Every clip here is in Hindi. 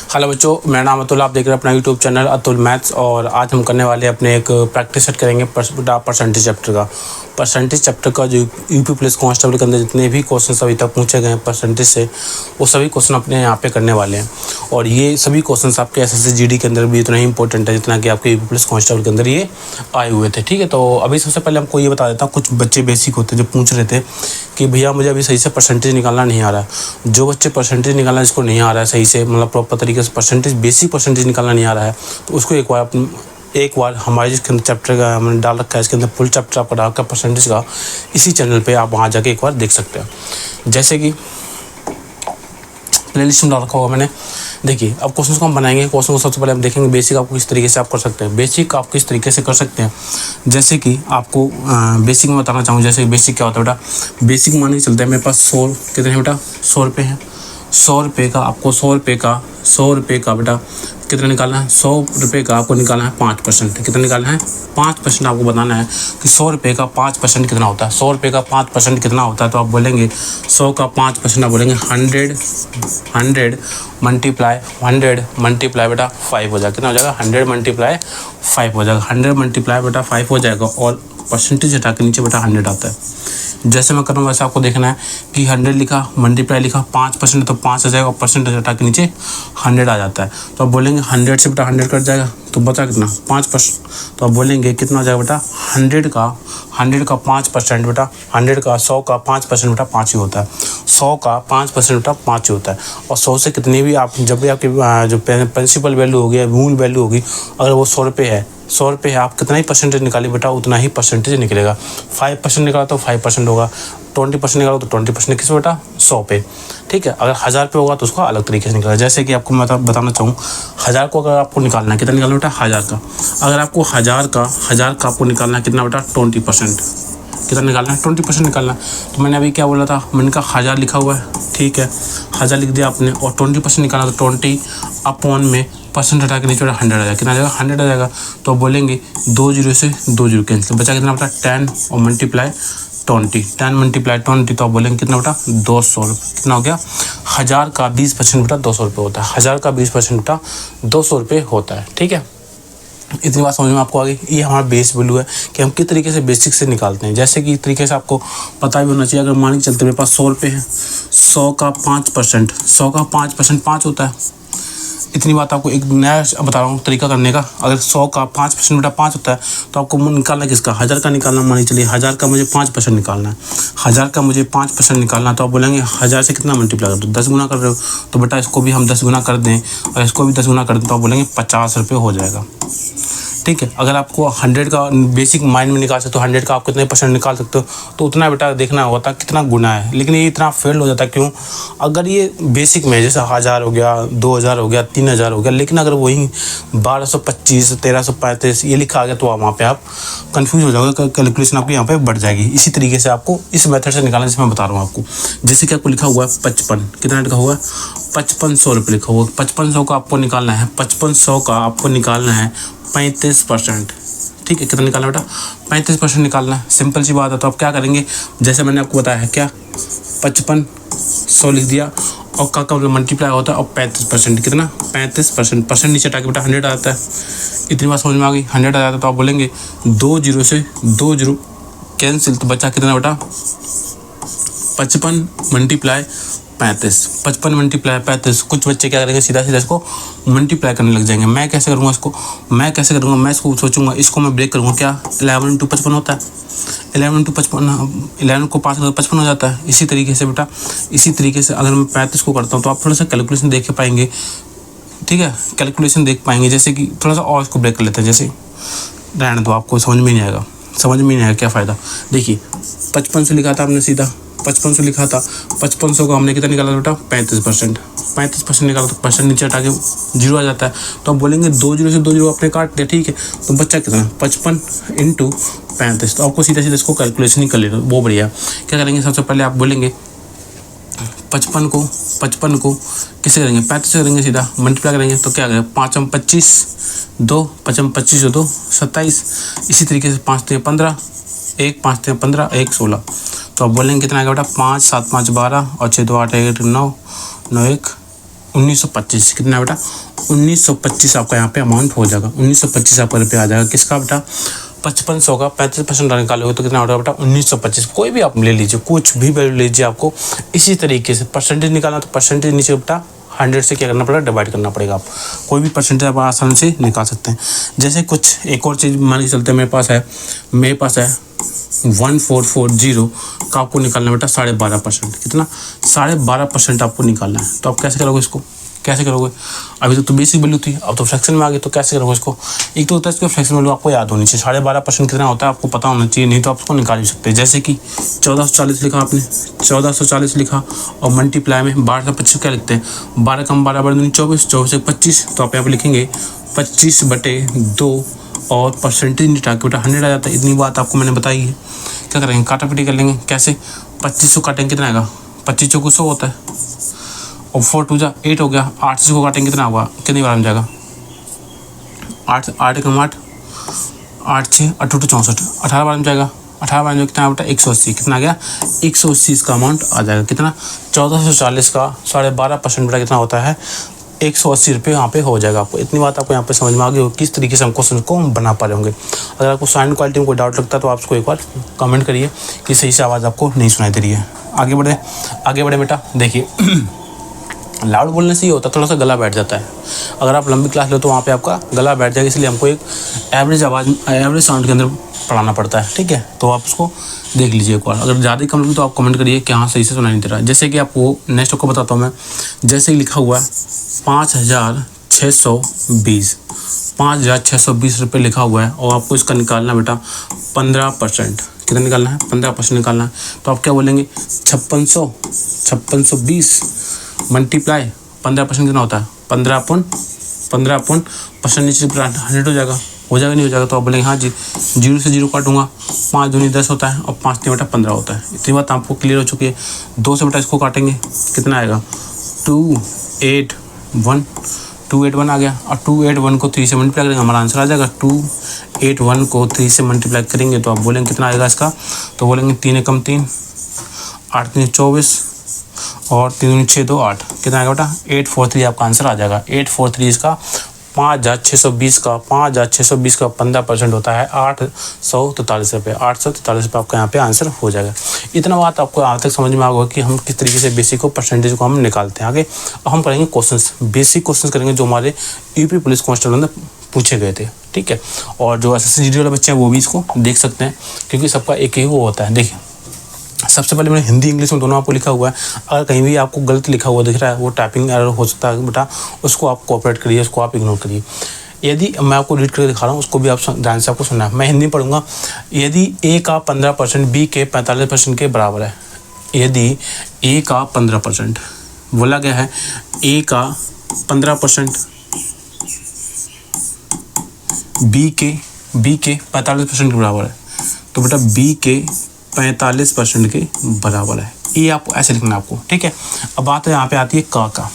हेलो बच्चों, मेरा नाम अतुल। आप देख रहे हैं अपना यूट्यूब चैनल अतुल मैथ्स। और आज हम करने वाले अपने एक प्रैक्टिस सेट करेंगे परसेंटेज चैप्टर का। परसेंटेज चैप्टर का जो यूपी पुलिस कांस्टेबल के अंदर जितने भी क्वेश्चन अभी तक पूछे गए हैं परसेंटेज से, वो सभी क्वेश्चन अपने यहाँ पे करने वाले हैं। और ये सभी क्वेश्चन आपके एसएससी जीडी के अंदर भी इतना ही इंपॉर्टेंट है जितना कि आपके यूपी पुलिस कांस्टेबल के अंदर ये आए हुए थे। ठीक है, तो अभी सबसे पहले हमको ये बता देता हूँ, कुछ बच्चे बेसिक होते हैं जो पूछ रहे थे कि भैया मुझे अभी सही से परसेंटेज निकालना नहीं आ रहा है। जो बच्चे परसेंटेज निकालना जिसको नहीं आ रहा है सही से, मतलब प्रॉपर तरीके से परसेंटेज बेसिक परसेंटेज निकालना नहीं आ रहा है, तो उसको एक बार हमारे जिसके अंदर चैप्टर का हमने डाल रखा है, इसके अंदर फुल चैप्टर आपका डाल रखा है परसेंटेज का, इसी चैनल पे आप वहाँ जाके एक बार देख सकते हैं। जैसे कि प्ले लिस्ट में डाल रखा होगा मैंने। देखिए, अब क्वेश्चन को हम बनाएंगे। क्वेश्चन को सबसे पहले हम देखेंगे बेसिक आपको किस तरीके से आप कर सकते हैं। बेसिक आप किस तरीके से कर सकते हैं, जैसे कि आपको बेसिक में बताना चाहूँ। जैसे बेसिक क्या होता है बेटा, बेसिक मान के चलते हैं मेरे पास 100 कितने हैं बेटा, 100 रुपये हैं। 100 रुपये का आपको 100 रुपये का बेटा कितना निकालना है, 100 रुपये का आपको निकालना है 5%। कितना निकालना है, 5% आपको बताना है कि 100 रुपये का 5% कितना होता है। 100 रुपये का 5% कितना होता है, तो आप बोलेंगे 100 का 5% आप बोलेंगे 100 मल्टीप्लाई बेटा 5 हो जाएगा। कितना हो जाएगा, 100 मल्टीप्लाई 5 हो जाएगा। 100 मल्टीप्लाई बेटा 5 हो जाएगा और परसेंटेज हटा के नीचे बेटा 100 आता है। जैसे मैं करूँगा वैसे आपको देखना है कि 100 लिखा, मल्टीप्लाई लिखा, 5% तो 5 आ जाएगा और परसेंटेज हटा के नीचे 100 आ जाता है। तो आप बोलेंगे 100 से बेटा 100 कट जाएगा, तो बचा कितना, 5%। तो आप बोलेंगे कितना हो जाएगा बेटा, 100 का 5% बेटा, 100 का 100 का 5% बेटा 5 ही होता है। 100 का 5% बेटा 5 ही होता है। और 100 से कितनी भी आप जब भी आपकी जो प्रिंसिपल वैल्यू होगी या मूल वैल्यू होगी, अगर वो 100 रुपये है, 100 रुपये है, आप कितना ही परसेंटेज निकालिए बेटा उतना ही परसेंटेज निकलेगा। 5% निकाला तो 5% होगा, 20% निकाला तो 20% किस बेटा 100 पे। ठीक है, अगर 1000 रुपये होगा तो उसका अलग तरीके से निकलेगा। जैसे कि आपको मैं बताना चाहूँ, 1000 को अगर आपको निकालना है, कितना निकालना बेटा 1000 का। अगर आपको 1000 का आपको निकालना है कितना बेटा 20%। कितना निकालना है, 20% निकालना है। तो मैंने अभी क्या बोला था, मैंने कहा 1000 लिखा हुआ है, ठीक है, 1000 लिख दिया आपने और 20% निकालना, तो 20 अपॉन में परसेंट हटा के नीचे 100 आ जाएगा। कितना आ जाएगा, 100 आ जाएगा। तो बोलेंगे 2 0 से 2 0 कैंसिल, बचा कितना बेटा 10 और मल्टीप्लाई 20, 10 मल्टीप्लाई 20, तो आप बोलेंगे कितना बेटा 200 रुपये। कितना हो गया, 1000 का 20% बेटा 200 रुपये होता है। 1000 का 20% बेटा 200 रुपये होता है। ठीक है, इतनी बात समझ में आपको आ गई। ये हमारा बेस वैल्यू है कि हम किस तरीके से बेसिक से निकालते हैं। जैसे कि इस तरीके से आपको पता भी होना चाहिए। अगर मान के चलते मेरे पास 100 रुपये है, 100 का 5%, 100 का 5% 5 होता है। इतनी बात आपको एक नया बता रहा हूँ तरीका करने का। अगर 100 का 5% बेटा 5 होता है, तो आपको निकालना किसका, 1000 का निकालना। मान चलिए 1000 का मुझे 5% निकालना है, 1000 का मुझे 5% निकालना है। तो आप बोलेंगे 1000 से कितना मल्टीप्लाई कर दो, 10 गुना कर रहे हो, तो बेटा इसको भी हम 10 गुना कर दें और इसको भी 10 गुना कर दें, तो आप बोलेंगे 50 रुपये हो जाएगा। ठीक है, अगर आपको 100 का बेसिक माइंड में निकाल सकते हो, 100 का आप कितने परसेंट निकाल सकते हो, तो उतना बेटा देखना होता कितना गुना है। लेकिन ये इतना फेल हो जाता है, क्यों, अगर ये बेसिक में जैसे 1000 हो गया, 2000 हो गया, 3000 हो गया, लेकिन अगर वही 1225, 1335 ये लिखा आ गया, तो वहाँ पे आप कंफ्यूज हो जाओगे, कैलकुलेशन आपकी यहाँ पे बढ़ जाएगी। इसी तरीके से आपको इस मेथड से निकालना, जिसमें मैं बता रहा हूँ आपको। जैसे कि आपको लिखा हुआ है 55, कितना लिखा हुआ है 5500 रुपये लिखा हुआ है। 5500 का आपको निकालना है, 5500 का आपको निकालना है 35%। ठीक है, कितना निकालना बेटा 35% निकालना है। सिंपल सी बात है। तो आप क्या करेंगे, जैसे मैंने आपको बताया है, क्या 5500 लिख दिया और का मल्टीप्लाई होता है और 35%, कितना 35%, परसेंट नीचे हटा के बेटा 100 आता है। इतनी बात समझ में आ गई, 100 आ जाता है। तो आप बोलेंगे 2 0 से 2 0 कैंसिल, तो बचा कितना बेटा 55 मल्टीप्लाई 35, 55 मल्टीप्लाई 35। कुछ बच्चे क्या करेंगे, सीधा इसको मल्टीप्लाई करने लग जाएंगे। मैं कैसे करूँगा इसको, मैं इसको सोचूंगा, इसको मैं ब्रेक करूँगा। क्या 11 × 55 होता है, 11 × 55, 11 को 5 तो 55 हो जाता है। इसी तरीके से बेटा, इसी तरीके से अगर मैं 35 को करता हूँ, तो आप थोड़ा सा कैलकुलेशन देख पाएंगे। ठीक है, कैलकुलेशन देख पाएंगे। जैसे कि थोड़ा सा और इसको ब्रेक कर लेते हैं। जैसे रहने दो, आपको समझ में नहीं आएगा, क्या फ़ायदा। देखिए 5500 लिखा था आपने, सीधा 5500 लिखा था, 5500 को हमने कितना निकाला बेटा 35% निकाला, तो परसेंट नीचे हटा के 0 आ जाता है। तो आप बोलेंगे 2 0 से 2 0 अपने काट दिया। ठीक है, तो बच्चा कितना 55 × 35। तो आपको सीधा इसको कैलकुलेशन ही कर लेना, वो बढ़िया। क्या करेंगे, सबसे पहले आप बोलेंगे 55 को किससे करेंगे, 35 से करेंगे, सीधा मल्टीप्लाई करेंगे। तो क्या करेंगे, 5 × 25 2, 5 × 25 2 27। इसी तरीके से 5 × 15 1, 5 × 15 1 16। तो आप बोलेंगे कितना आएगा बेटा 5 7 5 12 और 6 2 8 1 9 9 1 1925 कितना बेटा 1925 आपका यहाँ पे अमाउंट हो जाएगा। 1925 आपका रुपया आ जाएगा किसका बेटा 5500 का 35% निकालोगे तो कितना होगा बेटा 1925। कोई भी आप ले लीजिए, कुछ भी वैल्यू लीजिए, आपको इसी तरीके से परसेंटेज निकालना तो परसेंटेज नीचे बेटा 100 से क्या करना पड़ेगा डिवाइड करना पड़ेगा। आप कोई भी परसेंटेज आप आसानी से निकाल सकते हैं। जैसे कुछ एक और चीज़ मान के चलते हैं, मेरे पास है 1440 का आपको निकालना बेटा 12.5%। कितना 12.5% आपको निकालना है। तो आप कैसे करोगे इसको, कैसे करोगे? अभी तो बेसिक वैल्यू थी, अब तो फ्रैक्शन में आ गई, तो कैसे करोगे इसको? एक तो होता है इसको फ्रैक्शन वैल्यू आपको याद होनी चाहिए, 12.5% कितना होता है आपको पता होना चाहिए, नहीं तो आप उसको निकाल भी सकते हैं। जैसे कि 1440 लिखा आपने, 1440 लिखा और मल्टीप्लाई में 12 का 25 क्या लिखते हैं, 12 कम 12 बड़ा 24, 24 से 25, तो आप यहाँ पे लिखेंगे 25/2 और परसेंटेज निटा के बेटा 100 आ जाता है। इतनी बात आपको मैंने बताई है। क्या करेंगे, काटापीटी कर लेंगे। कैसे? 25 को काटेंगे कितना आएगा, 25 चौको 100 होता है और 4 2 जा 8 हो गया। 8 से को काटेंगे कितना होगा, कितनी बार बन जाएगा, 8 8 कम 8 8 6 8 2 64, 18 बार बन जाएगा। 18 बार कितना बेटा 180, कितना आ गया 180 इसका अमाउंट आ जाएगा। कितना 1440 का 12.5% बेटा कितना होता है 180 रुपये यहाँ पे हो जाएगा। आपको इतनी बात आपको यहाँ पे समझ में आ गई हो किस तरीके से हम क्वेश्चन को बना पा रहे होंगे। अगर आपको साउंड क्वालिटी में कोई डाउट लगता है तो आप उसको एक बार कमेंट करिए कि सही से आवाज़ आपको नहीं सुनाई दे रही है। आगे बढ़े बेटा। देखिए लाउड बोलने से ये होता है थोड़ा सा गला बैठ जाता है। अगर आप लंबी क्लास लो तो वहाँ पे आपका गला बैठ जाएगा, इसलिए हमको एक एवरेज साउंड के अंदर पढ़ाना पड़ता है। ठीक है, तो आप उसको देख लीजिए एक बार। अगर ज़्यादा कम लगे तो आप कमेंट करिए कि हाँ सही से सुनाई नहीं दे रहा है। जैसे कि आपको नेक्स्ट आपको बताता हूँ मैं, जैसे लिखा हुआ है 5620 रुपये लिखा हुआ है और आपको इसका निकालना बेटा 15%। कितना निकालना है, 15% निकालना है। तो आप क्या बोलेंगे 5620 मल्टीप्लाई 15% कितना होता है 15% नीचे 100 हो जाएगा नहीं हो जाएगा? तो आप बोलेंगे हाँ जी, 0 से 0 काटूंगा, 5 दूनी 10 होता है और 5 3 बेटा 15 होता है। इतनी बात आपको क्लियर हो चुकी है। 2 से बेटा इसको काटेंगे कितना आएगा 281 आ गया और 281 को 3 से मल्टीप्लाई करेंगे हमारा आंसर आ जाएगा। 281 को 3 से मल्टीप्लाई करेंगे तो आप बोलेंगे कितना आएगा इसका, तो बोलेंगे 3 एकम 3 8 3 24 और 3 दूनी 6 2 8, कितना आएगा बेटा 843 आपका आंसर आ जाएगा। 843 इसका 5620 का 15% होता है 843 रुपये। 843 रुपये आपका यहाँ पे आंसर हो जाएगा। इतना बात आपको आज तक समझ में आ गया कि हम किस तरीके से बेसिक को परसेंटेज को हम निकालते हैं। आगे अब हम करेंगे क्वेश्चंस, बेसिक क्वेश्चंस करेंगे जो हमारे यूपी पुलिस कांस्टेबल में पूछे गए थे। ठीक है, और जो एसएससी वाले बच्चे हैं वो भी इसको देख सकते हैं क्योंकि सबका एक ही वो होता है। देखिए सबसे पहले मैंने हिंदी इंग्लिश में दोनों आपको लिखा हुआ है। अगर कहीं भी आपको गलत लिखा हुआ दिख रहा है वो टाइपिंग एरर हो सकता है बेटा, उसको आप कोऑपरेट करिए, उसको आप इग्नोर करिए। यदि मैं आपको रीड करके दिखा रहा हूँ उसको भी आप ध्यान से आपको सुनना है। मैं हिंदी में पढ़ूंगा। यदि ए का 15% बी के 45% के बराबर है, यदि ए का 15% बोला गया है, ए का 15% बी के 45% के बराबर है, तो बेटा बी के 45% के बराबर है। ये आपको ऐसे लिखना है आपको। ठीक है, अब बात है यहाँ पे आती है का का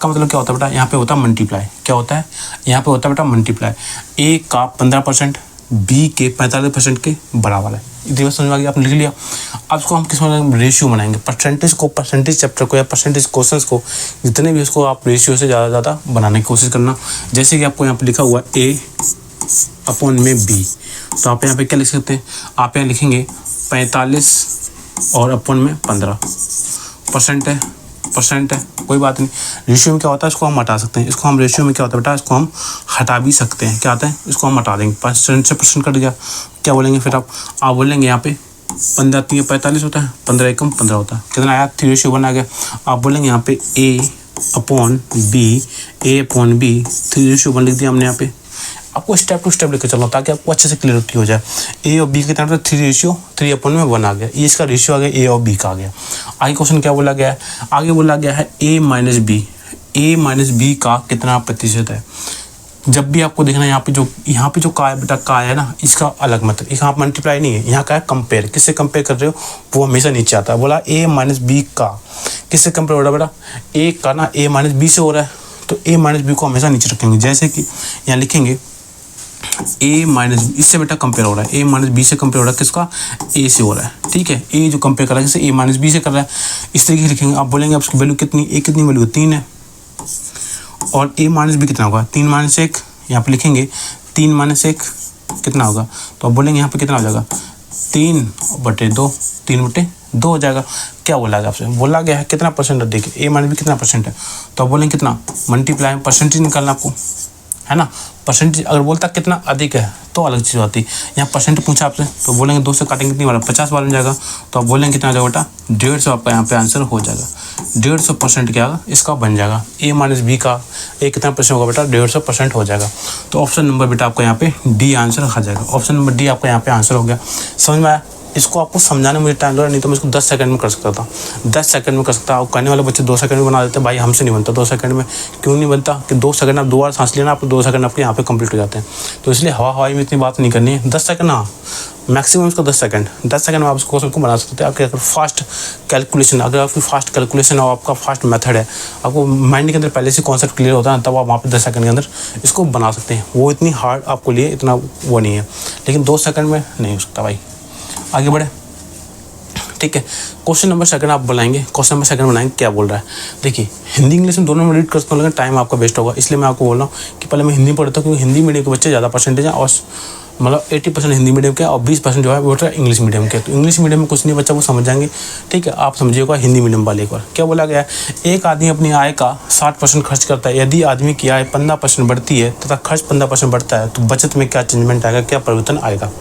मतलब क्या होता है बेटा, यहाँ पे होता है मल्टीप्लाई। क्या होता है यहाँ पे होता है बेटा मल्टीप्लाई। ए का 15% बी के 45% के बराबर है। इतनी बात समझ में आ गई, आपने लिख लिया। अब इसको हम किस में रेशियो बनाएंगे, परसेंटेज चैप्टर को या परसेंटेज क्वेश्चंस को जितने भी उसको आप रेशियो से ज़्यादा बनाने की कोशिश करना। जैसे कि आपको यहाँ पे लिखा हुआ ए अपॉन में बी, तो आप यहाँ पे क्या लिख सकते हैं, आप यहाँ लिखेंगे 45 और अपन में 15% है, कोई बात नहीं। रेशियो में क्या होता है इसको हम हटा सकते हैं। इसको हम रेशियो में क्या होता है बेटा, इसको हम हटा भी सकते हैं। क्या आता है, इसको हम हटा देंगे। 5% से % कट गया, क्या बोलेंगे फिर आप बोलेंगे यहाँ पे 15 3 45 होता है, 15 एकम 15 होता है। कितना आया 3 रेशियो बना गया। आप बोलेंगे यहाँ पे ए अपॉन बी 3 रेशियो बन लिख दिया हमने यहाँ पे। आपको स्टेप टू स्टेप लेकर चलना ताकि आपको अच्छे से क्लियरिटी हो जाए। ए और बी के तरफ 3:3 आ गया, ये इसका रेशियो आ गया, ए और बी का आ गया। आगे क्वेश्चन क्या बोला गया है, आगे बोला गया है ए माइनस बी का कितना प्रतिशत है। जब भी आपको देखना है यहाँ पे जो का है बेटा, का है ना, इसका अलग मतलब, यहाँ मल्टीप्लाई नहीं है, यहाँ का है कंपेयर। किससे कंपेयर कर रहे हो वो हमेशा नीचे आता है। बोला ए माइनस बी का किससे कंपेयर हो रहा है बेटा, ए का ना ए माइनस बी से हो रहा है, तो ए माइनस बी को हमेशा नीचे रखेंगे। जैसे कि यहाँ लिखेंगे ए माइनस बी, इससे बेटा कंपेयर हो रहा है, ए माइनस बी से कंपेयर हो रहा है, किसका ए से हो रहा है। ठीक है, ए जो कंपेयर कर रहा है किससे, ए माइनस बी से कर रहा है। इस तरीके से लिखेंगे। आप बोलेंगे आपकी वैल्यू कितनी, ए कितनी वैल्यू 3 है, और a माइनस बी कितना होगा, 3 माइनस 1 यहाँ पे लिखेंगे, 3 माइनस 1 कितना होगा, तो आप बोलेंगे यहाँ पे कितना हो जाएगा 3/2, 3/2 हो जाएगा। क्या बोला गया आपसे, बोला गया है कितना परसेंट है, देखिए a माइनस बी कितना परसेंट है, तो आप बोलेंगे कितना, मल्टीप्लाई परसेंटेज निकालना आपको है ना। परसेंटेज अगर बोलता कितना अधिक है तो अलग चीज़ होती, यहाँ परसेंट पूछा आपसे तो बोलेंगे 2 से काटेंगे कितनी बार, 50 बार में जाएगा, तो आप बोलेंगे कितना जाएगा बेटा 150 आपका यहाँ पे आंसर हो जाएगा। 150% क्या इसका बन जाएगा, a माइनस बी का a कितना परसेंट होगा बेटा 150% हो जाएगा। तो ऑप्शन नंबर बेटा आपका यहाँ पे डी आंसर आ जाएगा। ऑप्शन नंबर डी आपका यहाँ पे आंसर हो गया। समझ में आया। इसको आपको समझाने में मुझे टाइम लगा, नहीं तो मैं इसको 10 सेकंड में कर सकता था, 10 सेकंड में कर सकता। आप करने वाले बच्चे 2 सेकंड में बना देते हैं, भाई हमसे नहीं बनता 2 सेकंड में। क्यों नहीं बनता कि 2 सेकंड आप 2 बार सांस लेना, आपको 2 सेकंड आपके यहाँ पे कंप्लीट हो जाते हैं। तो इसलिए हवाई में इतनी बात नहीं करनी है। 10 सेकंड, हाँ मैक्सिमम इसका 10 सेकंड, 10 सेकंड में आप इसको क्वेश्चन को बना सकते हैं। आपके अगर फास्ट कैलकुलेशन, अगर आपकी फास्ट कैलकुलेशन और आपका फास्ट मेथड है, आपको माइंड के अंदर पहले से कॉन्सेप्ट क्लियर होता है, तब आप वहाँ पे 10 सेकंड के अंदर इसको बना सकते हैं। वो इतनी हार्ड आपको लिए इतना वो नहीं है, लेकिन 2 सेकंड में नहीं हो सकता भाई। आगे बढ़े, ठीक है। क्वेश्चन नंबर सेकंड आप बनाएंगे, क्वेश्चन नंबर सेकंड बनाएंगे क्या बोल रहा है। देखिए हिंदी इंग्लिश में दोनों में रीड कर सकता हूँ, लेकिन टाइम आपका वेस्ट होगा, इसलिए मैं आपको बोल रहा हूँ कि पहले मैं हिंदी पढ़ता हूँ, क्योंकि हिंदी मीडियम के बच्चे ज़्यादा परसेंटेज हैं, और मतलब 80% हिंदी मीडियम के और 20% जो है वो इंग्लिश मीडियम के। तो इंग्लिश मीडियम में कुछ नहीं बच्चा वो समझ जाएंगे, ठीक है। आप समझिएगा हिंदी मीडियम वाले। एक बार क्या बोला गया है, एक आदमी अपनी आय का 60% खर्च करता है, यदि आदमी की आय 15% बढ़ती है तथा खर्च 15% बढ़ता है तो बचत में क्या चेंजमेंट आएगा, क्या परिवर्तन आएगा,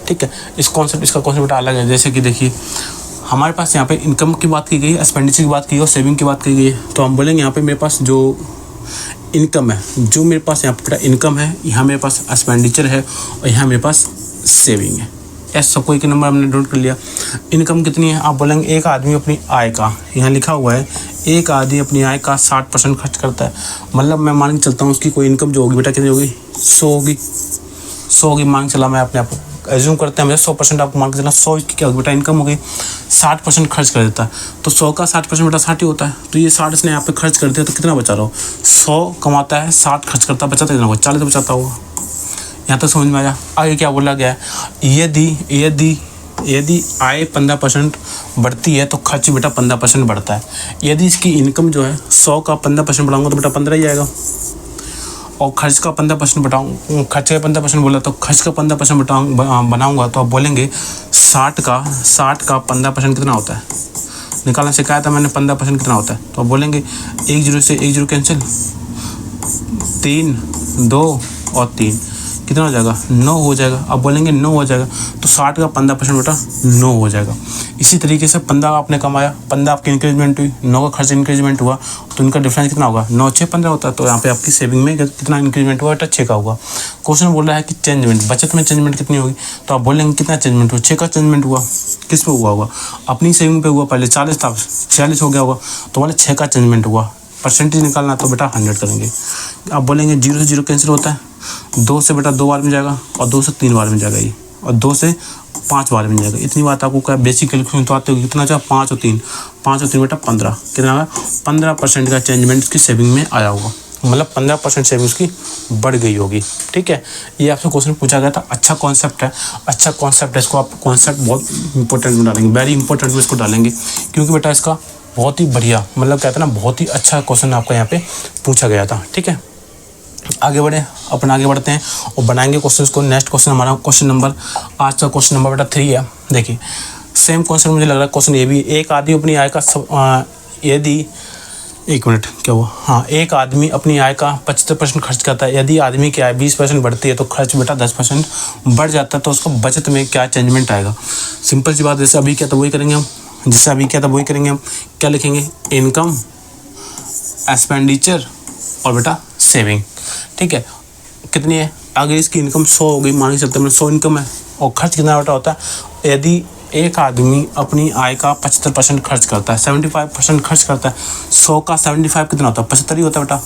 ठीक है। इसका कॉन्सेप्ट अलग है। जैसे कि देखिए हमारे पास यहाँ पे इनकम की बात की गई है, एक्सपेंडिचर की बात की गई और सेविंग की बात की गई है। तो हम बोलेंगे यहाँ पे मेरे पास जो इनकम है, जो मेरे पास यहाँ पे इनकम है, यहाँ मेरे पास एक्सपेंडिचर है और यहाँ मेरे पास सेविंग है। ऐसा सबको एक नंबर हमने नोट कर लिया। इनकम कितनी है, आप बोलेंगे एक आदमी अपनी आय का, यहाँ लिखा हुआ है एक आदमी अपनी आय का 60% खर्च करता है। मतलब मैं मान के चलता हूँ उसकी कोई इनकम जो होगी बेटा कितनी होगी, 100 होगी, 100 होगी। मान के चला मैं अपने आप एज्यूम करते हैं, मुझे 100% आपको मान के चला 100 की क्या होगी बेटा इनकम हो गई, 60% खर्च कर देता है। तो 100 का 60% बेटा 60 ही होता है। तो ये 60 इसने यहाँ पे खर्च कर दिया तो कितना बचा रहा हो, 100 कमाता है 60 खर्च करता है, बचाता कितना होगा, 40 बचाता होगा। यहाँ तक समझ में आया। आगे क्या बोला गया है, यदि आय 15% बढ़ती है तो खर्च बेटा 15% बढ़ता है। यदि इसकी इनकम जो है 100 का 15% बढ़ाऊंगा तो बेटा 15 ही आएगा, और खर्च का 15% बढ़ाऊँ, खर्च का 15% बोला तो खर्च का 15% बनाऊँगा तो आप बोलेंगे 60 का 15% कितना होता है, निकालना सिखाया था मैंने। 15% कितना होता है, तो आप बोलेंगे 1 0 से 1 0 कैंसिल, 3 2 और 3 कितना हो जाएगा, 9 हो जाएगा। अब बोलेंगे 9 हो जाएगा, तो 60 का 15% बेटा 9 हो जाएगा। इसी तरीके से 15 आपने कमाया, 15 आपकी इंक्रीजमेंट हुई, 9 का खर्च इंक्रीजमेंट हुआ, तो इनका डिफरेंस कितना होगा, 9 6 15 होता है। तो यहाँ पे आपकी सेविंग में कितना इंक्रीजमेंट हुआ बेटा, 6 का होगा। क्वेश्चन बोल रहा है कि चेंजमेंट, बचत में चेंजमेंट कितनी होगी, तो आप बोलेंगे कितना चेंजमेंट हुआ, 6 का चेंजमेंट हुआ। किस पे हुआ होगा, अपनी सेविंग पे हुआ, पहले 40 था 46 हो गया होगा, तो बोले 6 का चेंजमेंट हुआ। परसेंटेज निकालना तो बेटा 100 करेंगे। आप बोलेंगे 0 से 0 कैंसिल होता है, 2 से बेटा 2 बार में जाएगा, और 2 से 3 बार में जाएगा ये, और 2 से 5 बार में जाएगा। इतनी बात आपको क्या बेसिक कैलकुलेशन तो आते होगी। कितना चाहे 5 और 3 बेटा 15, कितना आया 15% का चेंजमेंट उसकी सेविंग में आया होगा, मतलब 15% सेविंग उसकी बढ़ गई होगी, ठीक है। ये आपसे क्वेश्चन पूछा गया था। अच्छा कॉन्सेप्ट है, अच्छा कॉन्सेप्ट है। इसको आप कॉन्सेप्ट बहुत इंपॉर्टेंट में डालेंगे, वेरी इंपॉर्टेंट में इसको डालेंगे, क्योंकि बेटा इसका बहुत ही बढ़िया, मतलब कहते हैं ना बहुत ही अच्छा क्वेश्चन आपका यहाँ पे पूछा गया था, ठीक है। आगे बढ़े, अपन आगे बढ़ते हैं और बनाएंगे क्वेश्चन को। नेक्स्ट क्वेश्चन हमारा क्वेश्चन नंबर, आज का क्वेश्चन नंबर बेटा 3 है। देखिए सेम क्वेश्चन मुझे लग रहा है क्वेश्चन ये भी, एक आदमी अपनी आय का यदि एक मिनट क्या हुआ, हाँ, एक आदमी अपनी आय का 75% खर्च करता है, यदि आदमी की आय 20% बढ़ती है तो खर्च बेटा 10% बढ़ जाता है, तो उसको बचत में क्या चेंजमेंट आएगा। सिंपल सी बात, जैसे अभी क्या था वही करेंगे हम, जिससे अभी क्या था वही करेंगे हम। क्या लिखेंगे, इनकम, एक्सपेंडिचर और बेटा सेविंग, ठीक है। कितनी है, अगर इसकी इनकम 100 हो गई, मान के चलते हैं 100 इनकम है, और खर्च कितना बेटा होता है, यदि एक आदमी अपनी आय का 75% खर्च करता है, 75% खर्च करता है, 100 का 75 कितना होता है, 75 ही होता है बेटा।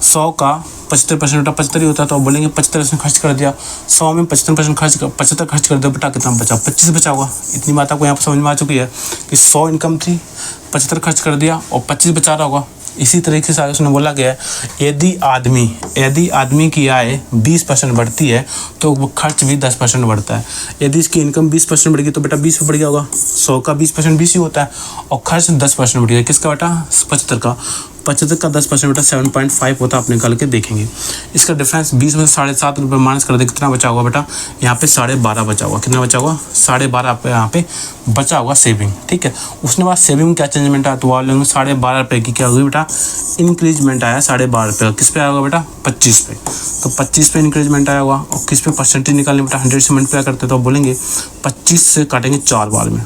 100 का 75% बेटा 75 ही होता है, तो बोलेंगे 75% खर्च कर दिया, 100 में 75% खर्च कर दिया बेटा, कितना बचा, 25 बचा होगा। इतनी बात आपको यहाँ पर समझ में आ चुकी है कि 100 इनकम थी, 75 खर्च कर दिया और 25 बचा रहा होगा। इसी तरीके से उसने बोला गया है, यदि आदमी की आय 20% बढ़ती है तो वो खर्च भी 10% बढ़ता है। यदि इसकी इनकम 20% बढ़ गई तो बेटा 20 बढ़ गया होगा, 100 का 20% 20 ही होता है, और खर्च 10% बढ़ गया, किसका बेटा, 75 का। 75 का 10% बेटा 7.5 होता है, आप निकाल के देखेंगे। इसका डिफरेंस 20 में से 7.5 रुपये माइनस कर दे, कितना बचा होगा बेटा, यहाँ पे 12.5 बचा होगा। कितना बचा होगा, 12.5 पे यहाँ पे बचा होगा सेविंग, ठीक है। उसके बाद सेविंग क्या चेंजमेंट आया, तो वो लेंगे 12.5 रुपये की क्या होगी बेटा, इंक्रीजमेंट आया 12.5 रुपये का। किस पे आया होगा बेटा, 25 पे। तो 25 पे इंक्रीजमेंट आया होगा, और किस पे परसेंटेज निकालने बेटा, 100 से मल्टीप्लाई करते तो आप बोलेंगे 25 से काटेंगे 4 बार में,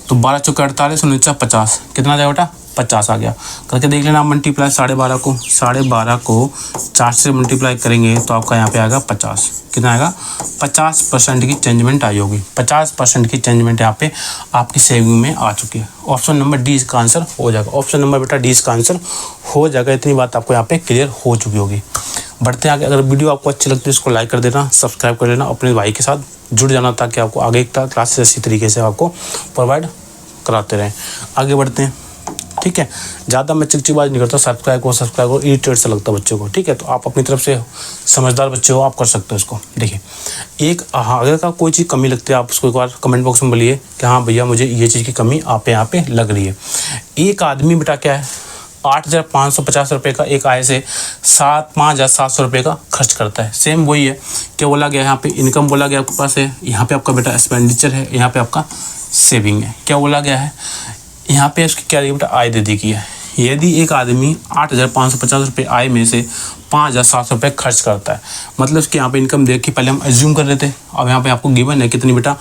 तो 12 चौके 48 और 50, कितना आ जाएगा बेटा, 50 आ गया। करके देख लेना, मल्टीप्लाई 12.5 को 4 से मल्टीप्लाई करेंगे तो आपका यहाँ पे आएगा 50। कितना आएगा, 50% की चेंजमेंट आई होगी। 50% की चेंजमेंट यहाँ पे आपकी सेविंग में आ चुकी है। ऑप्शन नंबर डी इसका आंसर हो जाएगा। ऑप्शन नंबर बेटा डी इसका आंसर हो जाएगा। इतनी बात आपको यहाँ पे क्लियर हो चुकी होगी। बढ़ते आगे। अगर वीडियो आपको अच्छी लगती है इसको लाइक कर देना, सब्सक्राइब कर लेना, अपने भाई के साथ जुड़ जाना, ताकि आपको आगे क्लासेस इसी तरीके से आपको प्रोवाइड कराते रहें। आगे बढ़ते हैं, ठीक है। ज़्यादा मैं चिकचिबाज नहीं करता, सब्सक्राइब करो, इरिटेट से लगता है बच्चों को, ठीक है। तो आप अपनी तरफ से समझदार बच्चे हो, आप कर सकते हो इसको। देखिए, एक अगर का कोई चीज़ कमी लगती है, आप उसको एक बार कमेंट बॉक्स में बोलिए कि हाँ भैया मुझे ये चीज़ की कमी आप यहाँ पे लग रही है। एक आदमी बेटा क्या है, 8,550 रुपये का एक आय से 5,700 रुपये का खर्च करता है। सेम वही है, क्या बोला गया यहाँ पे, इनकम बोला गया आपके पास है, यहाँ पे आपका बेटा एक्सपेंडिचर है, यहाँ पे आपका सेविंग है। क्या बोला गया है, यहाँ पे उसकी क्या बेटा आय दे दी गई है। यदि एक आदमी 8,550 रुपये आय में से 5,700 रुपये खर्च करता है, मतलब उसके यहाँ पे इनकम देख के पहले हम एज्यूम कर रहे थे, अब यहाँ पे आपको गिवन है कितनी बेटा,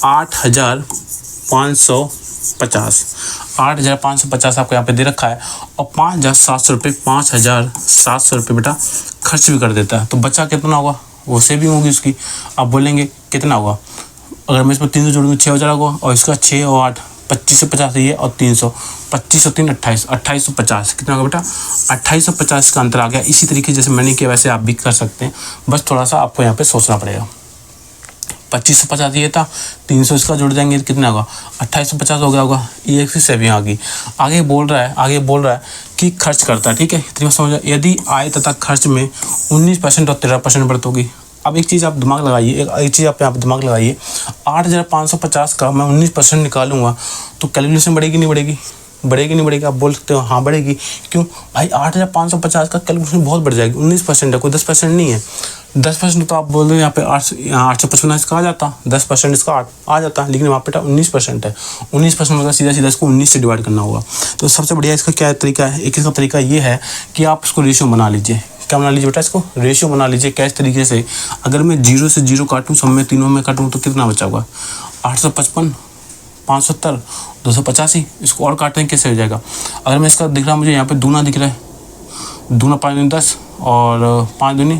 8,550 आपको यहाँ पे दे रखा है, और 5,700 रुपये 5,700 रुपये बेटा खर्च भी कर देता है। तो बचा कितना होगा, वो सेविंग होगी उसकी। आप बोलेंगे कितना होगा, अगर मैं इसमें 300 जोड़ूंगा 6,000 होगा, और इसका 6 और 8 2550 ये, और 300 25 और 3 28 2850, कितना होगा बेटा, 2850 का अंतर आ गया। इसी तरीके जैसे मैंने किया वैसे आप भी कर सकते हैं, बस थोड़ा सा आपको यहाँ पे सोचना पड़ेगा। 2550 ये था, 300 इसका जुड़ जाएंगे तो कितना होगा, 2850 हो गया होगा। ये एक सेविंग आ गई। आगे बोल रहा है कि खर्च करता है, ठीक है। इतनी बात समझ, यदि आय तथा खर्च में 19% और 13% बढ़त होगी। अब एक चीज़ आप दिमाग लगाइए, एक चीज़ आप यहाँ पर दिमाग लगाइए, 8,550 का मैं 19% निकालूंगा तो कैलकुलेशन बढ़ेगी नहीं बढ़ेगी, बढ़ेगी नहीं बढ़ेगी। आप बोल सकते हो हाँ बढ़ेगी। क्यों भाई, 8,550 का कैलकुलेशन बहुत बढ़ जाएगी। 19% है, कोई 10% नहीं है। 10% तो आप बोल रहे हो यहाँ पे 855 इसका आ जाता, 10% इसका 8 आ जाता, लेकिन वहाँ पे 19% है। 19% मतलब सीधा इसको 19 से डिवाइड करना होगा। तो सबसे बढ़िया इसका क्या तरीका है, एक इसका तरीका ये है कि आप इसको रेशियो बना लीजिए। क्या बना लीजिए बेटा, इसको रेशियो बना लीजिए। कैसे तरीके से, अगर मैं 0 से 0 काटूँ, सब में तीनों में काटूँ तो कितना बचा होगा, 855, 570, 285। इसको और काटें कैसे हो जाएगा। अगर मैं इसका दिख रहा, मुझे यहाँ पे दूना दिख रहा है, दूना 5 दूनी 10 और 5 दूनी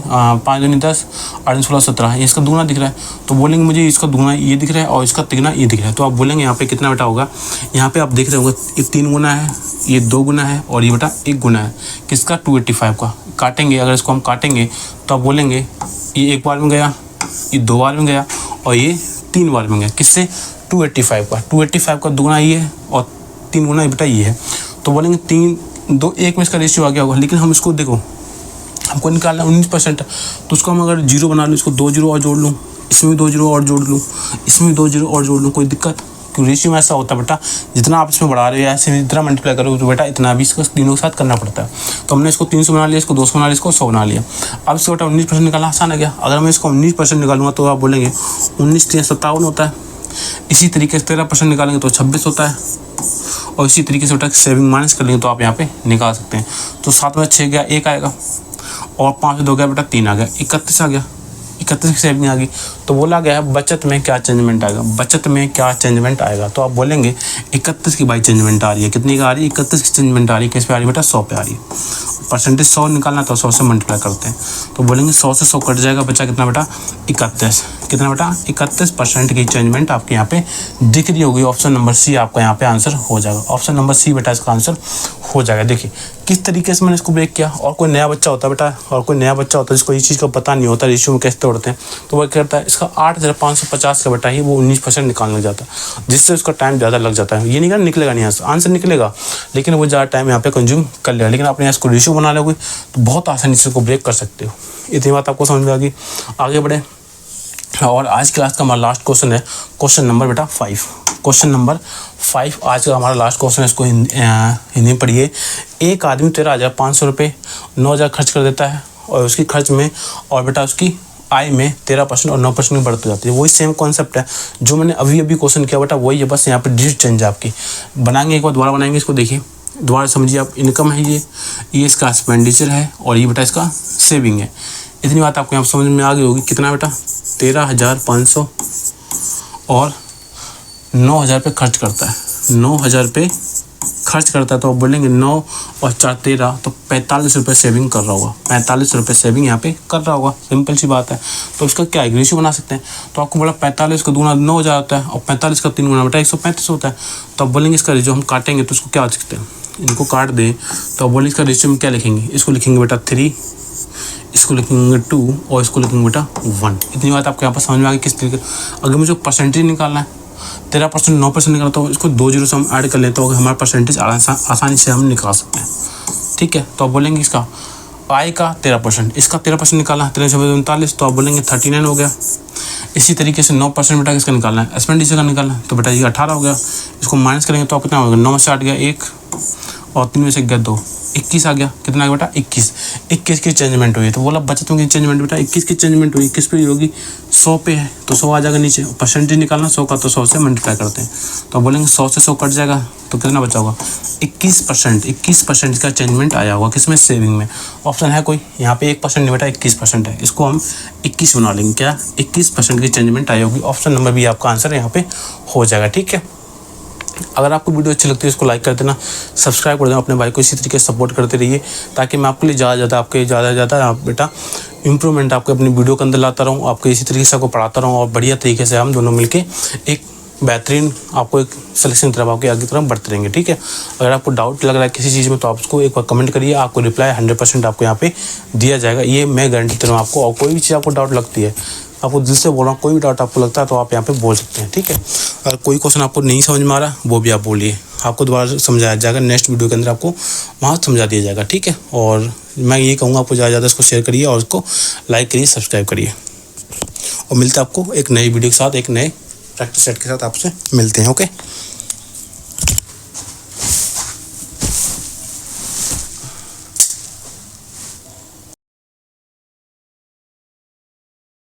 10, 8 16 17, इसका दूना दिख रहा है। तो बोलेंगे मुझे इसका दूना ये दिख रहा है और इसका तिगुना ये दिख रहा है। तो आप बोलेंगे यहाँ पे कितना बेटा होगा, यहाँ पे आप देख रहे होंगे ये 3 गुना है, ये 2 गुना है, और ये बेटा 1 गुना है। किसका, 285 का। काटेंगे, अगर इसको हम काटेंगे तो आप बोलेंगे ये 1 बार में गया, ये 2 बार में गया, और ये 3 बार में गया। किससे, 285 का। 285 का दूना ये है और 3 गुना बेटा ये है। तो बोलेंगे 3 2 1 में इसका रेशियो आ गया होगा। लेकिन हम इसको देखो, हमको निकालना 19%, तो उसको हम अगर 0 बना लूँ, इसको 2 0 और जोड़ लूँ, इसमें भी 2 0 और जोड़ लूँ, इसमें भी 2 0 और जोड़ लूँ, कोई दिक्कत। क्योंकि रेशियो में ऐसा होता है बेटा, जितना आप इसमें बढ़ा रहे हो ऐसे जितना मल्टीप्लाई करोगे तो बेटा इतना भी इसको तीनों के साथ करना पड़ता है। तो हमने इसको 300 बना लिया, इसको 200 बना लिया, इसको 100 बना लिया। अब इसको बेटा 19% निकालना आसान है क्या। अगर मैं इसको 19% निकालूंगा तो आप बोलेंगे 19 3 57 होता है। इसी तरीके से 13% निकालेंगे तो 26 होता है। और इसी तरीके से बेटा सेविंग माइनस कर लेंगे तो आप यहाँ पे निकाल सकते हैं। तो 7 में 6 गया, 1 आएगा, और 5 में 2 गया बेटा 3 आ गया, 31 आ गया। 31 की सेविंग आ गई। तो बोला गया है बचत में क्या चेंजमेंट आएगा, बचत में क्या चेंजमेंट आएगा। तो आप बोलेंगे 31 की भाई चेंजमेंट आ रही है। कितनी का आ रही है, 31 की चेंजमेंट आ रही है। किस पे आ रही है बेटा, 100 पे आ रही है। परसेंटेज 100 निकालना तो 100 से मल्टीप्लाई करते हैं। तो बोलेंगे 100 से 100 कट जाएगा, बचा कितना बेटा, 31। कितना बेटा, 31% की चेंजमेंट आपके यहाँ पे दिख रही होगी। ऑप्शन नंबर सी आपका यहाँ पे आंसर हो जाएगा। ऑप्शन नंबर सी बेटा इसका आंसर हो जाएगा। देखिए किस तरीके से मैंने इसको ब्रेक किया। और कोई नया बच्चा होता है बेटा, और कोई नया बच्चा होता है जिसको इस चीज़ का पता नहीं होता रेशियो में कैसे तोड़ते हैं, तो वह करता है इसका 8,550 का बेटा ही वो 19% निकालने लग जाता है, जिससे उसका टाइम ज़्यादा लग जाता है। ये नहीं निकलेगा नहीं, आंसर निकलेगा, लेकिन वो ज़्यादा टाइम यहाँ पे कंज्यूम कर लेगा। लेकिन आपने इसको रेशियो बना लोगे तो बहुत आसानी से इसको ब्रेक कर सकते हो। इतनी बात आपको समझ में आ गई। आगे बढ़े, और आज क्लास का हमारा लास्ट क्वेश्चन है क्वेश्चन नंबर बेटा 5। क्वेश्चन नंबर 5 आज का हमारा लास्ट क्वेश्चन है, इसको हिंदी में पढ़िए। एक आदमी 13,500 रुपये 9,000 खर्च कर देता है और उसकी खर्च में और बेटा उसकी आय में 13% और 9% की बढ़ती जाती है। वही सेम कॉन्सेप्ट है जो मैंने अभी क्वेश्चन किया बेटा, वही है, बस यहाँ पे डिजिट चेंज है आपकी। बनाएंगे एक बार दोबारा बनाएंगे, इसको देखिए दोबारा समझिए आप। इनकम है ये इसका एक्सपेंडिचर है और ये बेटा इसका सेविंग है। इतनी बात आपको यहाँ समझ में आ गई होगी। कितना बेटा 13,500 और 9,000 पे खर्च करता है, 9,000 पे खर्च करता है, तो आप बोलेंगे 9 और 4 13, तो 45 रुपये सेविंग कर रहा होगा। 45 रुपये सेविंग यहाँ पे कर रहा होगा, सिंपल सी बात है। तो इसका क्या रेशियो बना सकते हैं, तो आपको बोला 45 का दूना 9,000 होता है और 45 का 3 गुना बेटा 135 होता है। तो आप बोलेंगे इसका रेशियो हम काटेंगे तो उसको क्या आ सकते हैं, इनको काट दें तो आप बोलेंगे इसका रेशियो में क्या लिखेंगे, इसको लिखेंगे बेटा 3, इसको लिखेंगे 2 और इसको लिखेंगे बेटा 1। इतनी बात आपको यहाँ पर समझ में आ गई किस तरीके। अगर मुझे परसेंटेज निकालना है 13% 9% निकालना, तो इसको 2 जीरो से हम ऐड कर लें तो हमारा परसेंटेज आसानी से हम निकाल सकते हैं। ठीक है, तो आप बोलेंगे इसका आय का 13%, इसका 13% निकालना है 1339, तो आप बोलेंगे 39 हो गया। इसी तरीके से 9% बेटा किसका निकालना है, एक्सपेंडिचर का निकालना है, तो बेटा ये 18 हो गया। इसको माइनस करेंगे तो कितना होगा, 9 से 8 गया 1 और 3 में से गया 2, 21 आ गया। कितना आ गया बेटा 21 की चेंजमेंट हुई है। तो बोला बचतों की चेंजमेंट बेटा 21 की चेंजमेंट हुई, किस पे होगी 100 पे है, तो 100 आ जाएगा नीचे। परसेंटेज निकालना 100 का, तो 100 से मल्टीप्लाई करते हैं, तो बोलेंगे 100 से 100 कट जाएगा, तो कितना बचा होगा 21% का चेंजमेंट आया होगा किसमें, सेविंग में। ऑप्शन है कोई यहाँ पे 1% नहीं बेटा 21% है, इसको हम 21 बना लेंगे। क्या 21% की चेंजमेंट आई होगी, ऑप्शन नंबर भी आपका आंसर यहाँ पे हो जाएगा। ठीक है, अगर आपको वीडियो अच्छी लगती है इसको लाइक कर देना, सब्सक्राइब कर देना, अपने भाई को इसी तरीके से सपोर्ट करते रहिए ताकि मैं आपके लिए ज़्यादा बेटा इंप्रूवमेंट आपको अपनी वीडियो के अंदर लाता रहूँ, आपको इसी तरीके से आपको पढ़ाता रहूँ और बढ़िया तरीके से हम दोनों मिलके एक बेहतरीन आपको एक सिलेक्शन तरफ आपके आगे तरफ बढ़ते रहेंगे। ठीक है, अगर आपको डाउट लग रहा है किसी चीज़ में तो आप उसको एक बार कमेंट करिए, आपको रिप्लाई 100% आपको यहाँ पे दिया जाएगा, ये मैं गारंटी दे रहा हूँ आपको। और कोई भी चीज़ आपको डाउट लगती है, आपको दिल से बोल रहा हूँ, कोई भी डाउट आपको लगता है तो आप यहाँ पे बोल सकते हैं। ठीक है, अगर कोई क्वेश्चन आपको नहीं समझ में आ रहा वो भी आप बोलिए, आपको दोबारा समझाया जाएगा, नेक्स्ट वीडियो के अंदर आपको वहाँ समझा दिया जाएगा। ठीक है, और मैं ये कहूँगा आपको ज़्यादा इसको शेयर करिए और उसको लाइक करिए, सब्सक्राइब करिए, और मिलते हैं आपको एक नई वीडियो के साथ, एक नए प्रैक्टिस सेट के साथ आपसे मिलते हैं। ओके।